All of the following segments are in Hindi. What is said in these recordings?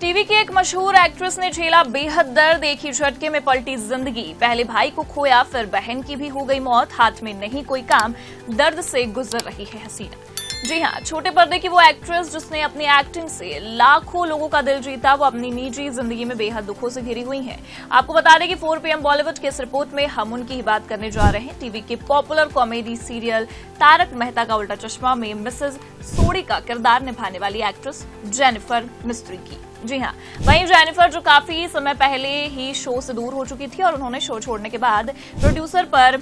टीवी की एक मशहूर एक्ट्रेस ने झेला बेहद दर्द, एक ही झटके में पलटी जिंदगी। पहले भाई को खोया, फिर बहन की भी हो गई मौत। हाथ में नहीं कोई काम, दर्द से गुजर रही है हसीना। जी हां, छोटे पर्दे की वो एक्ट्रेस जिसने अपनी एक्टिंग से लाखों लोगों का दिल जीता, वो अपनी निजी जिंदगी में बेहद दुखों से घिरी हुई हैं। आपको बता दें कि 4 PM बॉलीवुड के इस रिपोर्ट में हम उनकी ही बात करने जा रहे हैं। टीवी के popular comedy serial Taarak Mehta Ka Ooltah चश्मा में मिसेज सोडी का किरदार निभाने वाली एक्ट्रेस जेनिफर मिस्त्री की। जी हां, वहीं जेनिफर जो काफी समय पहले ही शो से दूर हो चुकी थी और उन्होंने शो छोड़ने के बाद प्रोड्यूसर पर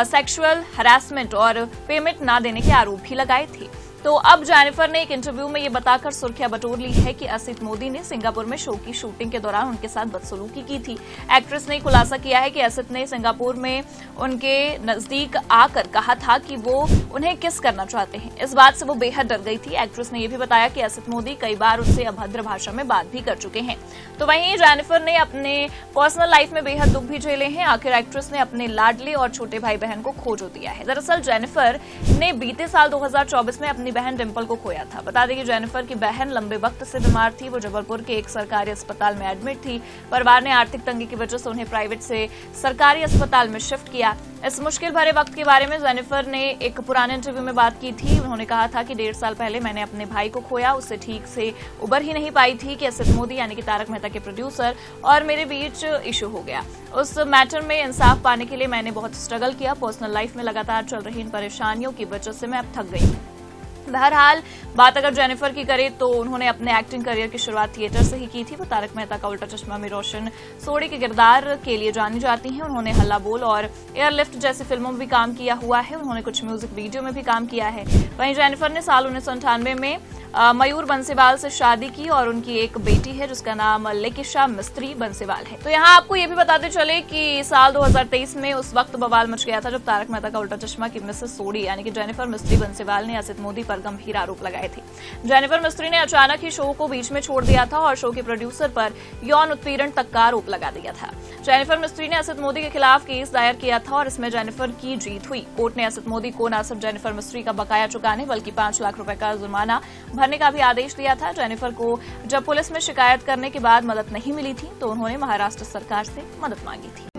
सेक्सुअल हरासमेंट और पेमेंट ना देने के आरोप भी लगाए थे। तो अब जेनिफर ने एक इंटरव्यू में ये बताकर सुर्खियां बटोर ली है कि असित मोदी ने सिंगापुर में शो की शूटिंग के दौरान उनके साथ बदसलूकी की थी। एक्ट्रेस ने खुलासा किया है कि असित ने सिंगापुर में उनके नजदीक आकर कहा था कि वो उन्हें किस करना चाहते हैं। इस बात से वो बेहद डर गई थी। एक्ट्रेस ने यह भी बताया कि असित मोदी कई बार उससे अभद्र भाषा में बात भी कर चुके हैं। तो वहीं जेनिफर ने अपने पर्सनल लाइफ में बेहद दुख भी झेले हैं। आखिर एक्ट्रेस ने अपने लाडले और छोटे भाई बहन को खो दिया है। दरअसल जेनिफर ने बीते साल 2024 में अपनी बहन डिंपल को खोया था। बता दें कि जेनिफर की बहन लंबे वक्त से बीमार थी। वो जबलपुर के एक सरकारी अस्पताल में एडमिट थी। परिवार ने आर्थिक तंगी की वजह से उन्हें प्राइवेट से सरकारी अस्पताल में शिफ्ट किया। इस मुश्किल भरे वक्त के बारे में जेनिफर ने एक पुराने इंटरव्यू में बात की थी। उन्होंने कहा था कि 1.5 साल पहले मैंने अपने भाई को खोया। उससे ठीक से उबर ही नहीं पाई थी कि असित मोदी यानी कि तारक मेहता के प्रोड्यूसर और मेरे बीच इशू हो गया। उस मैटर में इंसाफ पाने के लिए मैंने बहुत स्ट्रगल किया। पर्सनल लाइफ में लगातार चल रही इन परेशानियों की वजह से मैं अब थक गई हूं। बहरहाल बात अगर जेनिफर की करें तो उन्होंने अपने एक्टिंग करियर की शुरुआत थिएटर से ही की थी। वो तारक मेहता का उल्टा चश्मा में रोशन सोडी के किरदार के लिए जानी जाती हैं। उन्होंने हल्ला बोल और एयरलिफ्ट जैसी फिल्मों में भी काम किया हुआ है। उन्होंने कुछ म्यूजिक वीडियो में भी काम किया है। वहीं जेनिफर ने साल 1998 में मयूर बंसीवाल से शादी की और उनकी एक बेटी है जिसका नाम लेकिशा मिस्त्री बंसीवाल है। तो यहाँ आपको ये भी बताते चले कि साल 2023 में उस वक्त बवाल मच गया था जब तारक मेहता का उल्टा चश्मा की मिसेस सोडी यानी कि जेनिफर मिस्त्री बंसीवाल ने असित मोदी पर गंभीर आरोप लगाए थे। जेनिफर मिस्त्री ने अचानक ही शो को बीच में छोड़ दिया था और शो के प्रोड्यूसर पर यौन उत्पीड़न तक का आरोप लगा दिया था। जेनिफर मिस्त्री ने असित मोदी के खिलाफ केस दायर किया था और इसमें जेनिफर की जीत हुई। कोर्ट ने असित मोदी को न सिर्फ जेनिफर मिस्त्री का बकाया चुकाने बल्कि 5 लाख रुपए का जुर्माना भरने का भी आदेश दिया था। जेनिफर को जब पुलिस में शिकायत करने के बाद मदद नहीं मिली थी तो उन्होंने महाराष्ट्र सरकार से मदद मांगी थी।